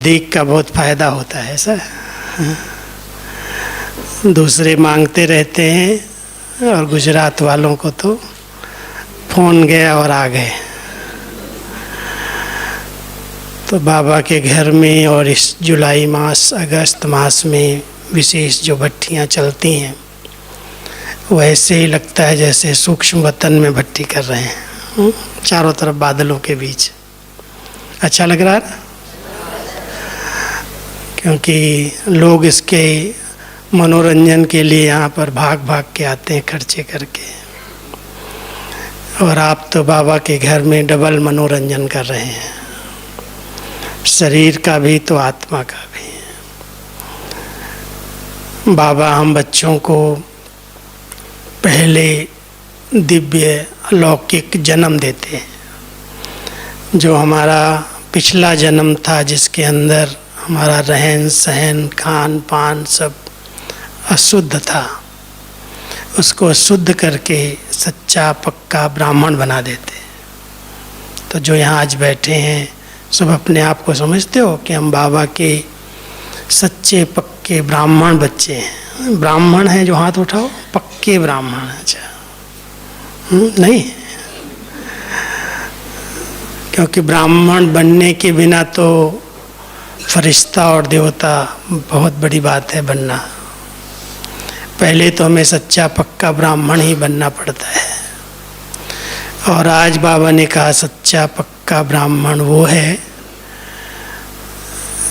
देख का बहुत फायदा होता है सर। दूसरे मांगते रहते हैं और गुजरात वालों को तो फोन गया और आ गए। तो बाबा के घर में और इस जुलाई मास अगस्त मास में विशेष जो भट्टियाँ चलती हैं वो ऐसे ही लगता है जैसे सूक्ष्म वतन में भट्टी कर रहे हैं, चारों तरफ बादलों के बीच। अच्छा लग रहा है क्योंकि लोग इसके मनोरंजन के लिए यहाँ पर भाग भाग के आते हैं खर्चे करके, और आप तो बाबा के घर में डबल मनोरंजन कर रहे हैं, शरीर का भी तो आत्मा का भी। बाबा हम बच्चों को पहले दिव्य अलौकिक जन्म देते हैं, जो हमारा पिछला जन्म था जिसके अंदर हमारा रहन सहन खान पान सब अशुद्ध था, उसको शुद्ध करके सच्चा पक्का ब्राह्मण बना देते। तो जो यहाँ आज बैठे हैं सब अपने आप को समझते हो कि हम बाबा के सच्चे पक्के ब्राह्मण बच्चे हैं। ब्राह्मण हैं जो हाथ उठाओ, पक्के ब्राह्मण हैं। अच्छा नहीं, क्योंकि ब्राह्मण बनने के बिना तो फरिश्ता और देवता बहुत बड़ी बात है बनना। पहले तो हमें सच्चा पक्का ब्राह्मण ही बनना पड़ता है, और आज बाबा ने कहा सच्चा पक्का ब्राह्मण वो है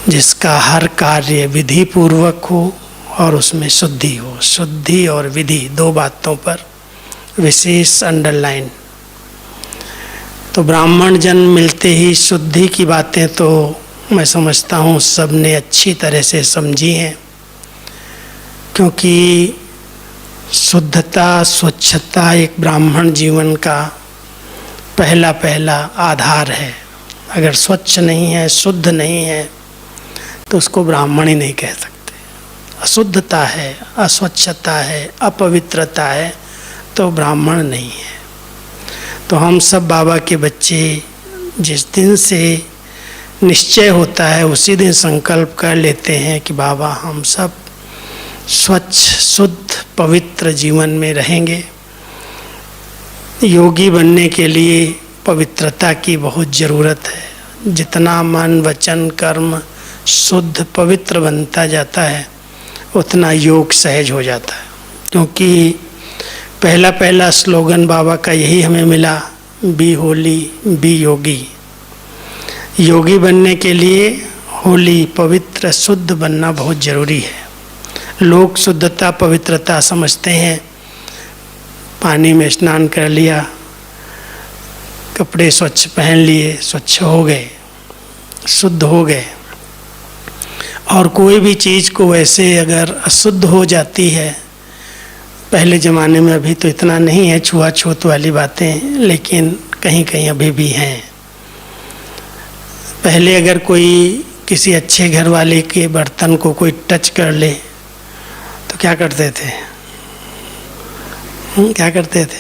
जिसका हर कार्य विधि पूर्वक हो और उसमें शुद्धि हो। शुद्धि और विधि दो बातों पर विशेष अंडरलाइन। तो ब्राह्मण जन्म मिलते ही शुद्धि की बातें तो मैं समझता हूँ सब ने अच्छी तरह से समझी हैं, क्योंकि शुद्धता स्वच्छता एक ब्राह्मण जीवन का पहला आधार है। अगर स्वच्छ नहीं है, शुद्ध नहीं है, तो उसको ब्राह्मण ही नहीं कह सकते। अशुद्धता है, अस्वच्छता है, अपवित्रता है तो ब्राह्मण नहीं है। तो हम सब बाबा के बच्चे जिस दिन से निश्चय होता है उसी दिन संकल्प कर लेते हैं कि बाबा हम सब स्वच्छ शुद्ध पवित्र जीवन में रहेंगे। योगी बनने के लिए पवित्रता की बहुत ज़रूरत है। जितना मन वचन कर्म शुद्ध पवित्र बनता जाता है उतना योग सहज हो जाता है। क्योंकि पहला स्लोगन बाबा का यही हमें मिला, बी होली बी योगी। योगी बनने के लिए होली पवित्र शुद्ध बनना बहुत ज़रूरी है। लोग शुद्धता पवित्रता समझते हैं, पानी में स्नान कर लिया, कपड़े स्वच्छ पहन लिए, स्वच्छ हो गए, शुद्ध हो गए। और कोई भी चीज़ को वैसे अगर अशुद्ध हो जाती है, पहले ज़माने में, अभी तो इतना नहीं है छुआछूत वाली बातें, लेकिन कहीं कहीं अभी भी हैं। पहले अगर कोई किसी अच्छे घर वाले के बर्तन को कोई टच कर ले तो क्या करते थे? क्या करते थे?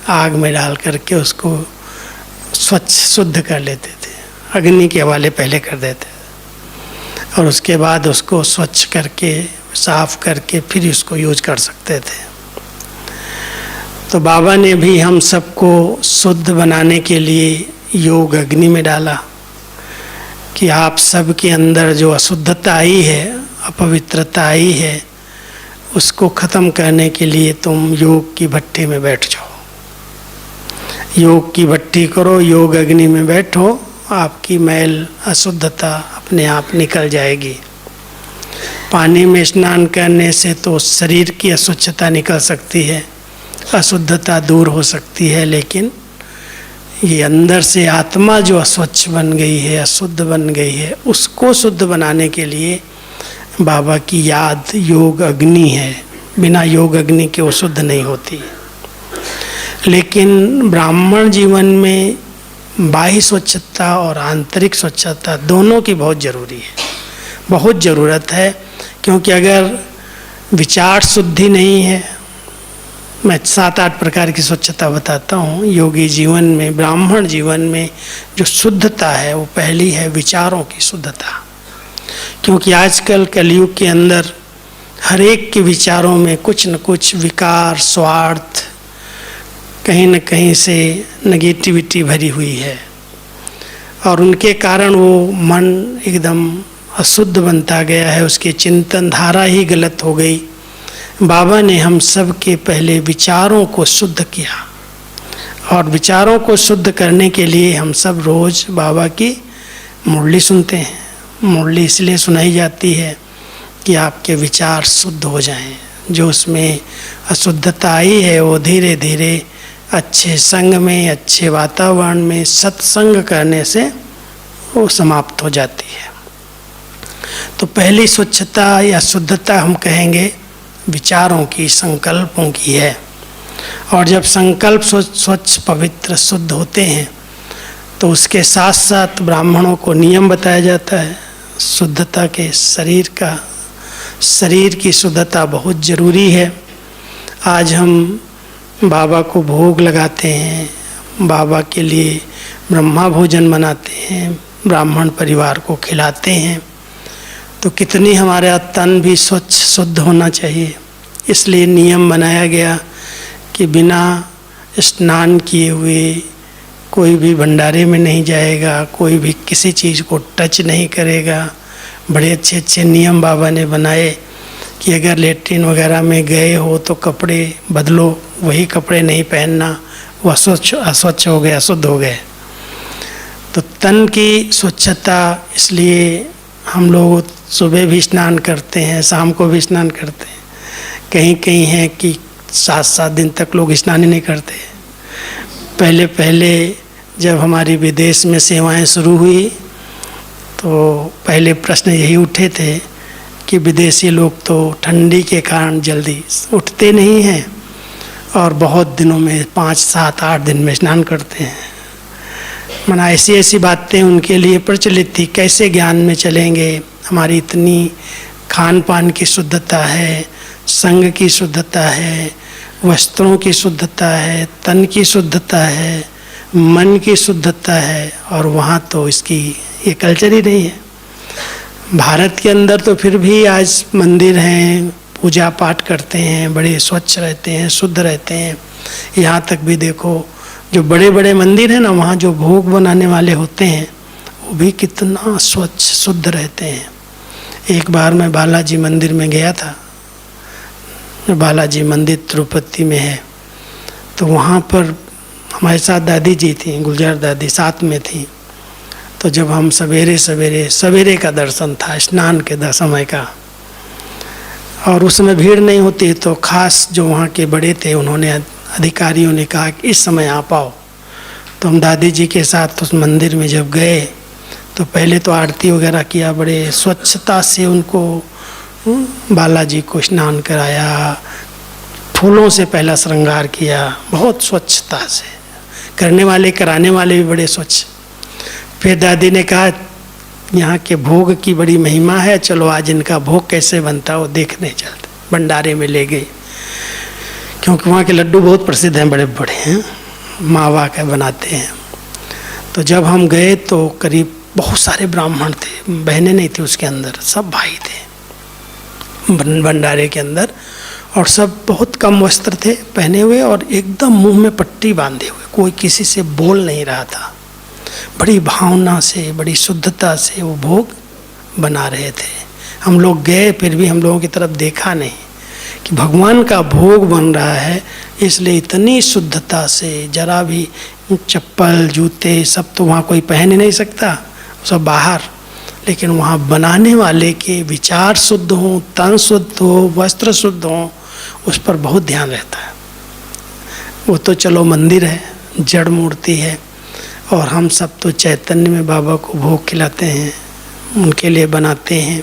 आग में डाल करके उसको स्वच्छ शुद्ध कर लेते थे, अग्नि के हवाले पहले कर देते, और उसके बाद उसको स्वच्छ करके साफ करके फिर उसको यूज कर सकते थे। तो बाबा ने भी हम सबको शुद्ध बनाने के लिए योग अग्नि में डाला कि आप सब के अंदर जो अशुद्धता आई है, अपवित्रता आई है, उसको ख़त्म करने के लिए तुम योग की भट्टी में बैठ जाओ। योग की भट्टी करो, योग अग्नि में बैठो, आपकी मैल अशुद्धता अपने आप निकल जाएगी। पानी में स्नान करने से तो शरीर की अस्वच्छता निकल सकती है, अशुद्धता दूर हो सकती है, लेकिन ये अंदर से आत्मा जो अस्वच्छ बन गई है, अशुद्ध बन गई है, उसको शुद्ध बनाने के लिए बाबा की याद योग अग्नि है। बिना योग अग्नि के वो शुद्ध नहीं होती। लेकिन ब्राह्मण जीवन में बाह्य स्वच्छता और आंतरिक स्वच्छता दोनों की बहुत ज़रूरी है, बहुत ज़रूरत है। क्योंकि अगर विचार शुद्धि नहीं है, मैं 7-8 प्रकार की स्वच्छता बताता हूँ। योगी जीवन में, ब्राह्मण जीवन में जो शुद्धता है वो पहली है विचारों की शुद्धता। क्योंकि आजकल कलयुग के अंदर हर एक के विचारों में कुछ न कुछ विकार, स्वार्थ, कहीं न कहीं से नेगेटिविटी भरी हुई है, और उनके कारण वो मन एकदम अशुद्ध बनता गया है, उसकी चिंतन धारा ही गलत हो गई। बाबा ने हम सब के पहले विचारों को शुद्ध किया, और विचारों को शुद्ध करने के लिए हम सब रोज़ बाबा की मुरली सुनते हैं। मुरली इसलिए सुनाई जाती है कि आपके विचार शुद्ध हो जाएं। जो उसमें अशुद्धता आई है वो धीरे धीरे अच्छे संग में, अच्छे वातावरण में सत्संग करने से वो समाप्त हो जाती है। तो पहली स्वच्छता या शुद्धता हम कहेंगे विचारों की, संकल्पों की है। और जब संकल्प स्वच्छ, पवित्र, शुद्ध होते हैं तो उसके साथ साथ ब्राह्मणों को नियम बताया जाता है शुद्धता के। शरीर की शुद्धता बहुत ज़रूरी है। आज हम बाबा को भोग लगाते हैं, बाबा के लिए ब्रह्मा भोजन बनाते हैं, ब्राह्मण परिवार को खिलाते हैं, तो कितनी हमारा तन भी स्वच्छ शुद्ध होना चाहिए। इसलिए नियम बनाया गया कि बिना स्नान किए हुए कोई भी भंडारे में नहीं जाएगा, कोई भी किसी चीज़ को टच नहीं करेगा। बड़े अच्छे अच्छे नियम बाबा ने बनाए कि अगर लेट्रिन वगैरह में गए हो तो कपड़े बदलो, वही कपड़े नहीं पहनना, वो अस्वच्छ हो गए, अशुद्ध हो गए। तो तन की स्वच्छता, इसलिए हम लोग सुबह भी स्नान करते हैं, शाम को भी स्नान करते हैं। कहीं कहीं है कि 7-7 दिन तक लोग स्नान ही नहीं करते। पहले पहले जब हमारी विदेश में सेवाएं शुरू हुई तो पहले प्रश्न यही उठे थे कि विदेशी लोग तो ठंडी के कारण जल्दी उठते नहीं हैं और बहुत दिनों में 5-7-8 दिन में स्नान करते हैं। मना ऐसी ऐसी बातें उनके लिए प्रचलित थी। कैसे ज्ञान में चलेंगे? हमारी इतनी खान पान की शुद्धता है, संग की शुद्धता है, वस्त्रों की शुद्धता है, तन की शुद्धता है, मन की शुद्धता है, और वहाँ तो इसकी ये कल्चर ही नहीं है। भारत के अंदर तो फिर भी आज मंदिर हैं, पूजा पाठ करते हैं, बड़े स्वच्छ रहते हैं, शुद्ध रहते हैं। यहाँ तक भी देखो जो बड़े बड़े मंदिर हैं ना, वहाँ जो भोग बनाने वाले होते हैं वो भी कितना स्वच्छ शुद्ध रहते हैं। एक बार मैं बालाजी मंदिर में गया था। बालाजी मंदिर तिरुपति में है, तो वहाँ पर हमारे साथ दादी जी थी, गुलजार दादी साथ में थी। तो जब हम सवेरे का दर्शन था, स्नान के समय का, और उस समय भीड़ नहीं होती, तो खास जो वहाँ के बड़े थे उन्होंने, अधिकारियों ने कहा कि इस समय आप आओ। तो हम दादी जी के साथ उस मंदिर में जब गए तो पहले तो आरती वगैरह किया, बड़े स्वच्छता से उनको बालाजी को स्नान कराया, फूलों से पहला श्रृंगार किया, बहुत स्वच्छता से। करने वाले कराने वाले भी बड़े स्वच्छ। फिर दादी ने कहा यहाँ के भोग की बड़ी महिमा है, चलो आज इनका भोग कैसे बनता है वो देखने चलते। भंडारे में ले गए, क्योंकि वहाँ के लड्डू बहुत प्रसिद्ध हैं, बड़े बड़े हैं, मावा का बनाते हैं। तो जब हम गए तो करीब बहुत सारे ब्राह्मण थे, बहनें नहीं थी उसके अंदर, सब भाई थे भंडारे के अंदर, और सब बहुत कम वस्त्र थे पहने हुए और एकदम मुंह में पट्टी बांधे हुए, कोई किसी से बोल नहीं रहा था। बड़ी भावना से, बड़ी शुद्धता से वो भोग बना रहे थे। हम लोग गए, फिर भी हम लोगों की तरफ देखा नहीं कि भगवान का भोग बन रहा है, इसलिए इतनी शुद्धता से, जरा भी चप्पल जूते सब तो वहाँ कोई पहन ही नहीं सकता, सब बाहर। लेकिन वहाँ बनाने वाले के विचार शुद्ध हों, तन शुद्ध हो, वस्त्र शुद्ध हों, उस पर बहुत ध्यान रहता है। वो तो चलो मंदिर है, जड़ मूर्ति है, और हम सब तो चैतन्य में बाबा को भोग खिलाते हैं, उनके लिए बनाते हैं।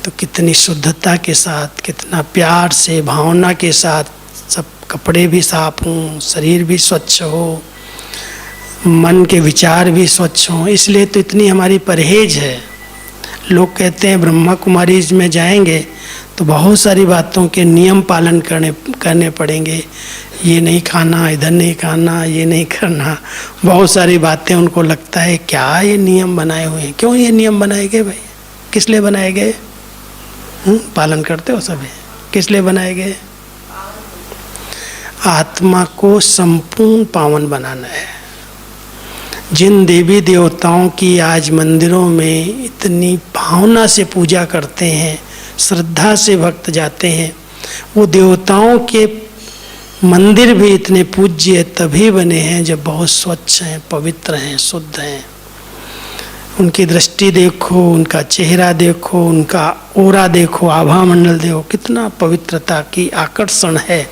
तो कितनी शुद्धता के साथ, कितना प्यार से, भावना के साथ, सब कपड़े भी साफ हों, शरीर भी स्वच्छ हो, मन के विचार भी स्वच्छ हों। इसलिए तो इतनी हमारी परहेज है। लोग कहते हैं ब्रह्मा कुमारी में जाएंगे तो बहुत सारी बातों के नियम पालन करने पड़ेंगे। ये नहीं खाना, इधर नहीं खाना, ये नहीं करना, बहुत सारी बातें उनको लगता है क्या ये नियम बनाए हुए हैं। क्यों ये नियम बनाए गए भाई? किस लिए बनाए गए? पालन करते हो सभी? किस लिए बनाए गए? आत्मा को संपूर्ण पावन बनाना है। जिन देवी देवताओं की आज मंदिरों में इतनी भावना से पूजा करते हैं, श्रद्धा से भक्त जाते हैं, वो देवताओं के मंदिर भी इतने पूज्य तभी बने हैं जब बहुत स्वच्छ हैं, पवित्र हैं, शुद्ध हैं। उनकी दृष्टि देखो, उनका चेहरा देखो, उनका ओरा देखो, आभा मंडल देखो, कितना पवित्रता की आकर्षण है।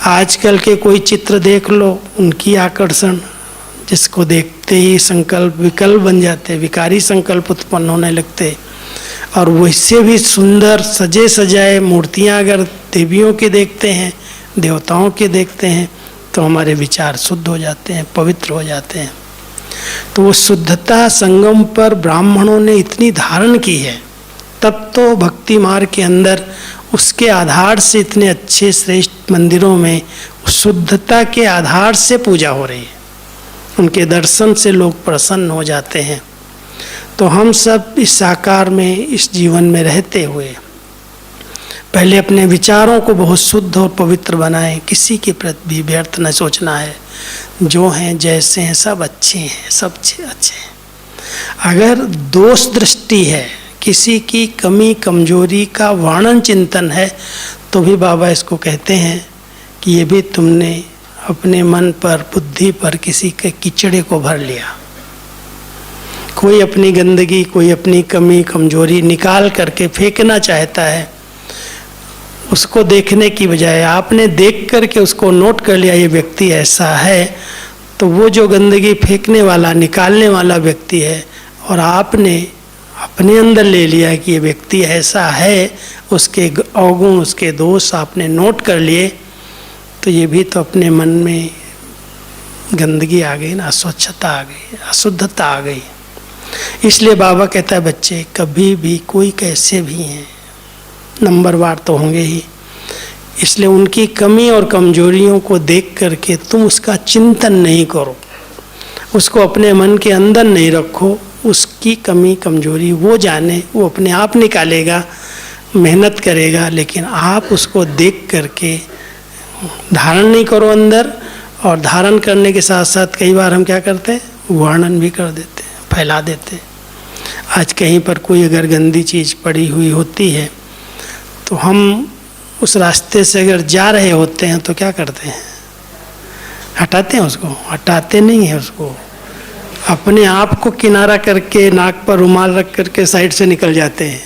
आजकल के कोई चित्र देख लो, उनकी आकर्षण, जिसको देखते ही संकल्प विकल्प बन जाते, विकारी संकल्प उत्पन्न होने लगते। और वैसे भी सुंदर सजे सजाए मूर्तियां अगर देवियों के देखते हैं, देवताओं के देखते हैं, तो हमारे विचार शुद्ध हो जाते हैं, पवित्र हो जाते हैं। तो वो शुद्धता संगम पर ब्राह्मणों ने इतनी धारण की है, तब तो भक्ति मार्ग के अंदर उसके आधार से इतने अच्छे श्रेष्ठ मंदिरों में शुद्धता के आधार से पूजा हो रही है। उनके दर्शन से लोग प्रसन्न हो जाते हैं। तो हम सब इस साकार में, इस जीवन में रहते हुए पहले अपने विचारों को बहुत शुद्ध और पवित्र बनाएं। किसी के प्रति भी व्यर्थ न सोचना है। जो हैं जैसे हैं सब अच्छे हैं, सब अच्छे हैं। अगर दोष दृष्टि है, किसी की कमी कमजोरी का वर्णन चिंतन है, तो भी बाबा इसको कहते हैं कि ये भी तुमने अपने मन पर, बुद्धि पर किसी के कीचड़े को भर लिया। कोई अपनी गंदगी, कोई अपनी कमी कमजोरी निकाल करके फेंकना चाहता है, उसको देखने की बजाय आपने देख करके उसको नोट कर लिया ये व्यक्ति ऐसा है, तो वो जो गंदगी फेंकने वाला, निकालने वाला व्यक्ति है, और आपने अपने अंदर ले लिया कि ये व्यक्ति ऐसा है, उसके अवगुण, उसके दोष आपने नोट कर लिए, तो ये भी तो अपने मन में गंदगी आ गई ना, अस्वच्छता आ गई, अशुद्धता आ गई। इसलिए बाबा कहता है बच्चे कभी भी, कोई कैसे भी हैं, नंबरवार तो होंगे ही, इसलिए उनकी कमी और कमजोरियों को देख करके तुम उसका चिंतन नहीं करो, उसको अपने मन के अंदर नहीं रखो। उसकी कमी कमजोरी वो जाने, वो अपने आप निकालेगा, मेहनत करेगा, लेकिन आप उसको देख करके धारण नहीं करो अंदर। और धारण करने के साथ साथ कई बार हम क्या करते हैं, वर्णन भी कर देते हैं, फैला देते हैं। आज कहीं पर कोई अगर गंदी चीज़ पड़ी हुई होती है, तो हम उस रास्ते से अगर जा रहे होते हैं तो क्या करते हैं, हटाते हैं उसको? हटाते नहीं हैं उसको, अपने आप को किनारा करके नाक पर रुमाल रख करके साइड से निकल जाते हैं।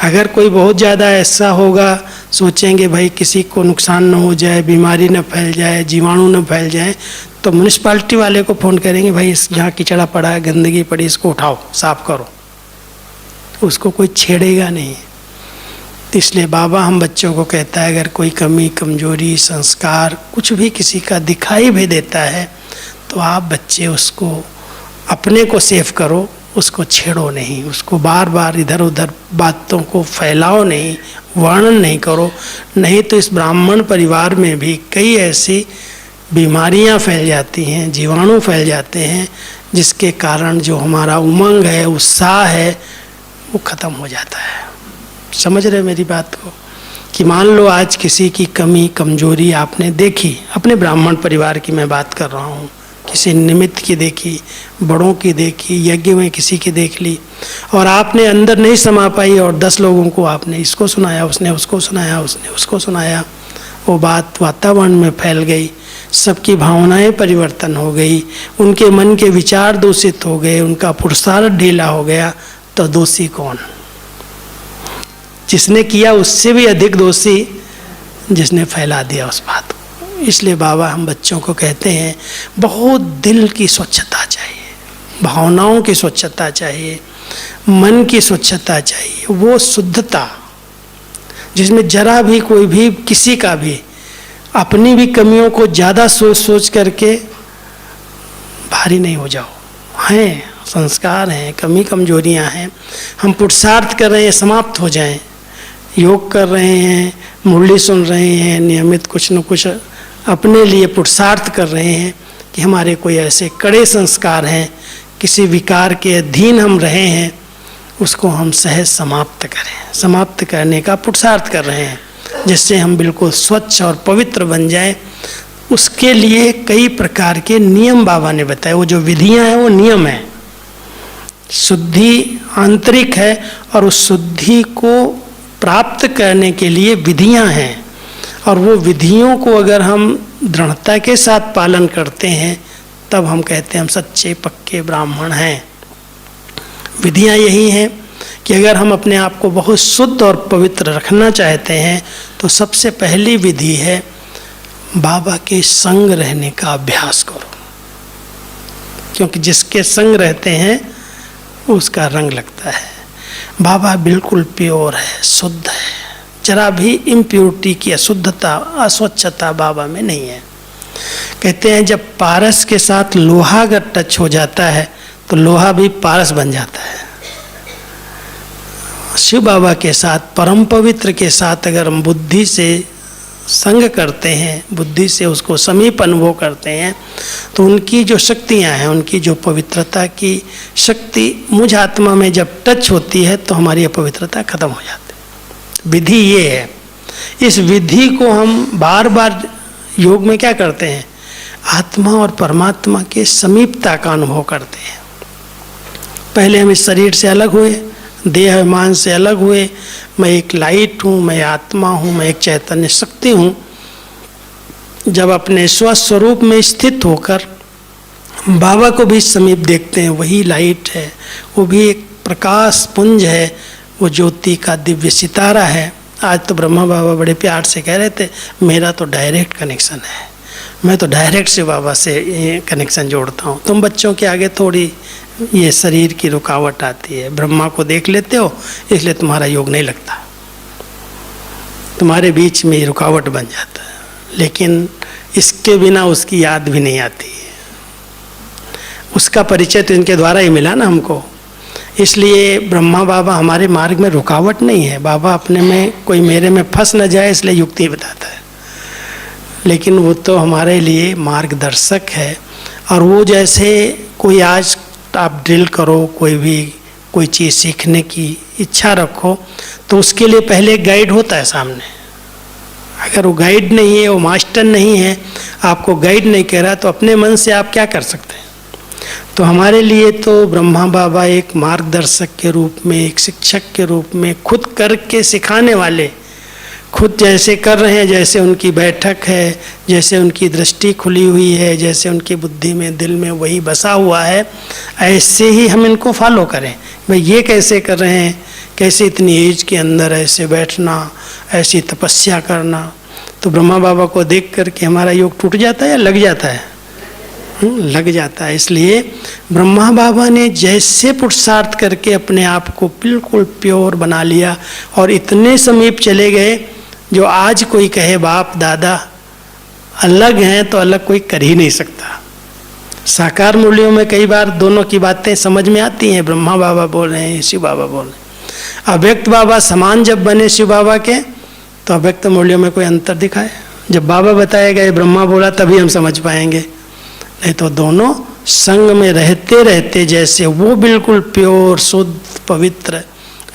अगर कोई बहुत ज़्यादा ऐसा होगा, सोचेंगे भाई किसी को नुकसान न हो जाए, बीमारी न फैल जाए, जीवाणु न फैल जाए, तो म्यूनिसिपालिटी वाले को फ़ोन करेंगे, भाई इस जहाँ कीचड़ा पड़ा है, गंदगी पड़ी, इसको उठाओ, साफ करो। उसको कोई छेड़ेगा नहीं। इसलिए बाबा हम बच्चों को कहता है, अगर कोई कमी कमजोरी संस्कार कुछ भी किसी का दिखाई भी देता है, तो आप बच्चे उसको अपने को सेफ करो, उसको छेड़ो नहीं, उसको बार बार इधर उधर बातों को फैलाओ नहीं, वर्णन नहीं करो। नहीं तो इस ब्राह्मण परिवार में भी कई ऐसी बीमारियां फैल जाती हैं, जीवाणु फैल जाते हैं, जिसके कारण जो हमारा उमंग है, उत्साह है, वो ख़त्म हो जाता है। समझ रहे मेरी बात को? कि मान लो आज किसी की कमी कमजोरी आपने देखी, अपने ब्राह्मण परिवार की मैं बात कर रहा हूँ, किसी निमित्त की देखी, बड़ों की देखी, यज्ञ में किसी की देख ली, और आपने अंदर नहीं समा पाई, और 10 लोगों को आपने इसको सुनाया, उसने उसको सुनाया, उसने उसको सुनाया, वो बात वातावरण में फैल गई, सबकी भावनाएं परिवर्तन हो गई, उनके मन के विचार दूषित हो गए, उनका पुरुषार्थ ढीला हो गया, तो दोषी कौन? जिसने किया उससे भी अधिक दोषी जिसने फैला दिया उस बात को। इसलिए बाबा हम बच्चों को कहते हैं, बहुत दिल की स्वच्छता चाहिए, भावनाओं की स्वच्छता चाहिए, मन की स्वच्छता चाहिए, वो शुद्धता जिसमें जरा भी कोई भी किसी का भी अपनी भी कमियों को ज़्यादा सोच सोच करके भारी नहीं हो जाओ। हैं संस्कार हैं, कमी कमजोरियां हैं, हम पुरुषार्थ कर रहे हैं समाप्त हो जाएं, योग कर रहे हैं, मुरली सुन रहे हैं, नियमित कुछ न कुछ अपने लिए पुरुषार्थ कर रहे हैं कि हमारे कोई ऐसे कड़े संस्कार हैं, किसी विकार के अधीन हम रहे हैं, उसको हम सहज समाप्त करें। समाप्त करने का पुरुषार्थ कर रहे हैं, जिससे हम बिल्कुल स्वच्छ और पवित्र बन जाएं। उसके लिए कई प्रकार के नियम बाबा ने बताए। वो जो विधियां हैं वो नियम है। शुद्धि आंतरिक है और उस शुद्धि को प्राप्त करने के लिए विधियां हैं, और वो विधियों को अगर हम दृढ़ता के साथ पालन करते हैं तब हम कहते हैं हम सच्चे पक्के ब्राह्मण हैं। विधियां यही हैं कि अगर हम अपने आप को बहुत शुद्ध और पवित्र रखना चाहते हैं तो सबसे पहली विधि है बाबा के संग रहने का अभ्यास करो, क्योंकि जिसके संग रहते हैं उसका रंग लगता है। बाबा बिल्कुल प्योर है, शुद्ध है, जरा भी इम्प्योरिटी की अशुद्धता अस्वच्छता बाबा में नहीं है। कहते हैं जब पारस के साथ लोहा अगर टच हो जाता है तो लोहा भी पारस बन जाता है। शिव बाबा के साथ, परम पवित्र के साथ अगर हम बुद्धि से संग करते हैं, बुद्धि से उसको समीप अनुभव करते हैं, तो उनकी जो शक्तियाँ हैं, उनकी जो पवित्रता की शक्ति मुझ आत्मा में जब टच होती है तो हमारी अपवित्रता खत्म हो जाती है। विधि ये है। इस विधि को हम बार बार योग में क्या करते हैं, आत्मा और परमात्मा के समीपता का अनुभव करते हैं। पहले हम इस शरीर से अलग हुए, देह मान से अलग हुए। मैं एक लाइट हूँ, मैं आत्मा हूँ, मैं एक चैतन्य शक्ति हूँ। जब अपने स्वस्वरूप में स्थित होकर बाबा को भी समीप देखते हैं, वही लाइट है, वो भी एक प्रकाश पुंज है, वो ज्योति का दिव्य सितारा है। आज तो ब्रह्मा बाबा बड़े प्यार से कह रहे थे मेरा तो डायरेक्ट कनेक्शन है, मैं तो डायरेक्ट से बाबा से कनेक्शन जोड़ता हूँ। तुम बच्चों के आगे थोड़ी ये शरीर की रुकावट आती है, ब्रह्मा को देख लेते हो इसलिए तुम्हारा योग नहीं लगता, तुम्हारे बीच में ये रुकावट बन जाता है। लेकिन इसके बिना उसकी याद भी नहीं आती है। उसका परिचय तो इनके द्वारा ही मिला ना हमको। इसलिए ब्रह्मा बाबा हमारे मार्ग में रुकावट नहीं है। बाबा अपने में कोई मेरे में फंस न जाए इसलिए युक्ति बताता है, लेकिन वो तो हमारे लिए मार्गदर्शक है। और वो जैसे कोई आज आप ड्रिल करो, कोई चीज़ सीखने की इच्छा रखो, तो उसके लिए पहले एक गाइड होता है सामने। अगर वो गाइड नहीं है, वो मास्टर नहीं है, आपको गाइड नहीं कह रहा, तो अपने मन से आप क्या कर सकते हैं। तो हमारे लिए तो ब्रह्मा बाबा एक मार्गदर्शक के रूप में, एक शिक्षक के रूप में, खुद करके सिखाने वाले, खुद जैसे कर रहे हैं, जैसे उनकी बैठक है, जैसे उनकी दृष्टि खुली हुई है, जैसे उनकी बुद्धि में, दिल में वही बसा हुआ है, ऐसे ही हम इनको फॉलो करें। भाई ये कैसे कर रहे हैं, कैसे इतनी एज के अंदर ऐसे बैठना, ऐसी तपस्या करना। तो ब्रह्मा बाबा को देख करके हमारा योग टूट जाता है या लग जाता है? लग जाता है। इसलिए ब्रह्मा बाबा ने जैसे पुरुषार्थ करके अपने आप को बिल्कुल प्योर बना लिया और इतने समीप चले गए, जो आज कोई कहे बाप दादा अलग हैं तो अलग कोई कर ही नहीं सकता। साकार मूल्यों में कई बार दोनों की बातें समझ में आती हैं। ब्रह्मा बाबा बोल रहे हैं, शिव बाबा बोल रहे हैं। अव्यक्त बाबा समान जब बने शिव बाबा के, तो अव्यक्त मूल्यों में कोई अंतर दिखाए। जब बाबा बताए गए, ब्रह्मा बोला, तभी हम समझ पाएंगे। नहीं तो दोनों संग में रहते रहते जैसे वो बिल्कुल प्योर शुद्ध पवित्र,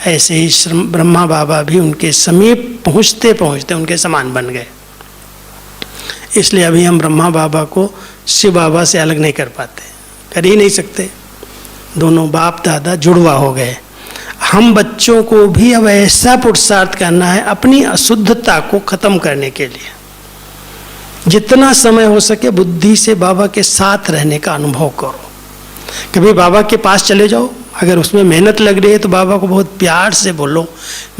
ऐसे ही ब्रह्मा बाबा भी उनके समीप पहुँचते पहुँचते उनके समान बन गए। इसलिए अभी हम ब्रह्मा बाबा को शिव बाबा से अलग नहीं कर पाते, कर ही नहीं सकते। दोनों बाप दादा जुड़वा हो गए। हम बच्चों को भी अब ऐसा पुरुषार्थ करना है अपनी अशुद्धता को खत्म करने के लिए। जितना समय हो सके बुद्धि से बाबा के साथ रहने का अनुभव करो। कभी बाबा के पास चले जाओ, अगर उसमें मेहनत लग रही है तो बाबा को बहुत प्यार से बोलो,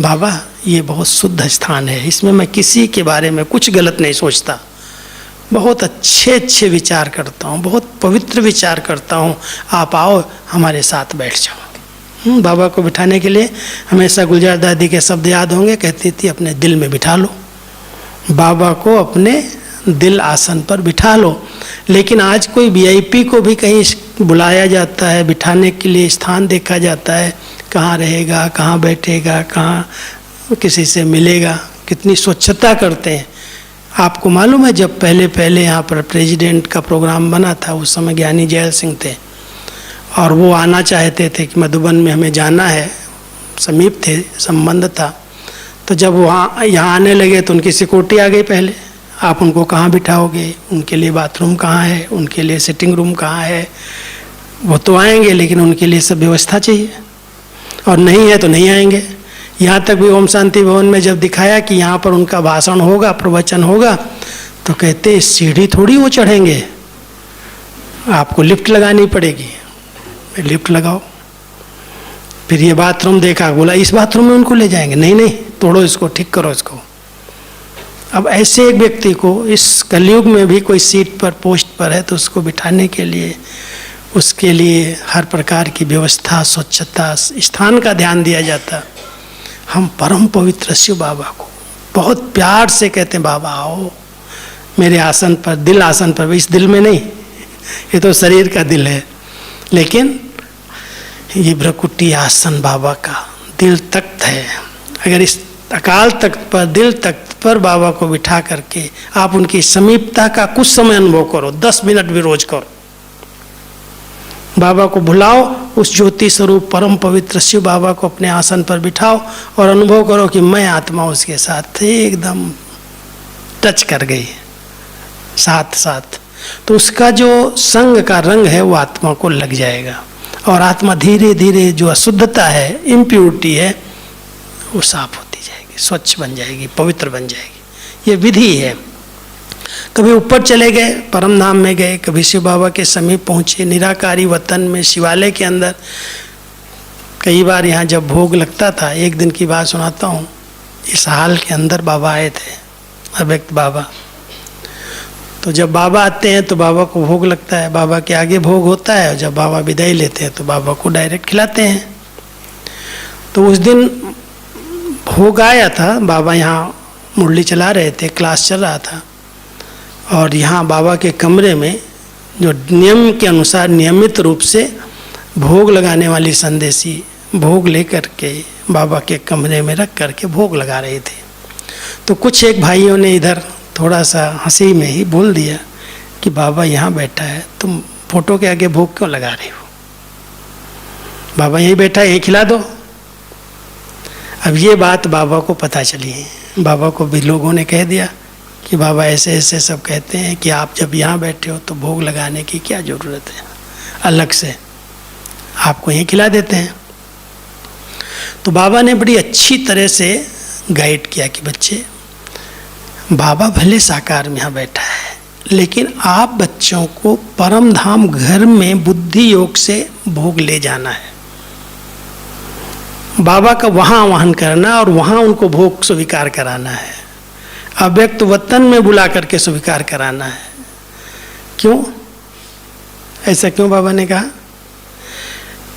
बाबा ये बहुत शुद्ध स्थान है, इसमें मैं किसी के बारे में कुछ गलत नहीं सोचता, बहुत अच्छे अच्छे विचार करता हूँ, बहुत पवित्र विचार करता हूँ, आप आओ हमारे साथ बैठ जाओ। बाबा को बिठाने के लिए हमेशा गुलजार दादी के शब्द याद होंगे, कहती थी अपने दिल में बिठा लो, बाबा को अपने दिल आसन पर बिठा लो। लेकिन आज कोई वीआईपी को भी कहीं बुलाया जाता है, बिठाने के लिए स्थान देखा जाता है, कहाँ रहेगा, कहाँ बैठेगा, कहाँ किसी से मिलेगा, कितनी स्वच्छता करते हैं। आपको मालूम है जब पहले पहले यहाँ पर प्रेसिडेंट का प्रोग्राम बना था, उस समय ज्ञानी जैल सिंह थे और वो आना चाहते थे कि मधुबन में हमें जाना है, समीप थे, संबंध था। तो जब वहाँ यहाँ आने लगे तो उनकी सिक्योरिटी आ गई पहले। आप उनको कहाँ बिठाओगे, उनके लिए बाथरूम कहाँ है, उनके लिए सिटिंग रूम कहाँ है, वो तो आएंगे लेकिन उनके लिए सब व्यवस्था चाहिए, और नहीं है तो नहीं आएंगे। यहाँ तक भी ओम शांति भवन में जब दिखाया कि यहाँ पर उनका भाषण होगा, प्रवचन होगा, तो कहते सीढ़ी थोड़ी वो चढ़ेंगे, आपको लिफ्ट लगानी पड़ेगी। लिफ्ट लगाओ। फिर ये बाथरूम देखा, बोला इस बाथरूम में उनको ले जाएंगे, नहीं नहीं तोड़ो इसको, ठीक करो इसको। अब ऐसे एक व्यक्ति को इस कलयुग में भी कोई सीट पर, पोस्ट पर है, तो उसको बिठाने के लिए, उसके लिए हर प्रकार की व्यवस्था, स्वच्छता, स्थान का ध्यान दिया जाता। हम परम पवित्र शिव बाबा को बहुत प्यार से कहते हैं, बाबा आओ मेरे आसन पर, दिल आसन पर। इस दिल में नहीं, ये तो शरीर का दिल है, लेकिन ये भ्रकुटी आसन बाबा का दिल तख्त है। अगर इस अकाल तख्त पर, दिल तख्त पर बाबा को बिठा करके आप उनकी समीपता का कुछ समय अनुभव करो, 10 मिनट भी रोज करो। बाबा को बुलाओ, उस ज्योति स्वरूप परम पवित्र शिव बाबा को अपने आसन पर बिठाओ और अनुभव करो कि मैं आत्मा उसके साथ एकदम टच कर गई साथ साथ। तो उसका जो संग का रंग है वो आत्मा को लग जाएगा, और आत्मा धीरे धीरे जो अशुद्धता है, इम्प्योरिटी है, वो साफ होती जाएगी, स्वच्छ बन जाएगी, पवित्र बन जाएगी। ये विधि है। कभी ऊपर चले गए, परम धाम में गए, कभी शिव बाबा के समीप पहुँचे, निराकारी वतन में, शिवालय के अंदर। कई बार यहाँ जब भोग लगता था, एक दिन की बात सुनाता हूँ, इस हाल के अंदर बाबा आए थे, अव्यक्त बाबा। तो जब बाबा आते हैं तो बाबा को भोग लगता है, बाबा के आगे भोग होता है, और जब बाबा विदाई लेते हैं तो बाबा को डायरेक्ट खिलाते हैं। तो उस दिन भोग आया था, बाबा यहाँ मुरली चला रहे थे, क्लास चल रहा था, और यहाँ बाबा के कमरे में जो नियम के अनुसार नियमित रूप से भोग लगाने वाली संदेशी भोग लेकर के बाबा के कमरे में रख करके भोग लगा रहे थे। तो कुछ एक भाइयों ने इधर थोड़ा सा हंसी में ही बोल दिया कि बाबा यहाँ बैठा है, तुम फोटो के आगे भोग क्यों लगा रहे हो, बाबा यहीं बैठा है, यहीं खिला दो। अब ये बात बाबा को पता चली, बाबा को भी लोगों ने कह दिया कि बाबा ऐसे ऐसे सब कहते हैं कि आप जब यहाँ बैठे हो तो भोग लगाने की क्या ज़रूरत है, अलग से आपको यहीं खिला देते हैं। तो बाबा ने बड़ी अच्छी तरह से गाइड किया कि बच्चे, बाबा भले साकार में यहाँ बैठा है, लेकिन आप बच्चों को परम धाम घर में बुद्धि योग से भोग ले जाना है। बाबा का वहाँ आवाहन करना और वहाँ उनको भोग स्वीकार कराना है, अव्यक्त वतन में बुला करके स्वीकार कराना है। क्यों ऐसा, क्यों बाबा ने कहा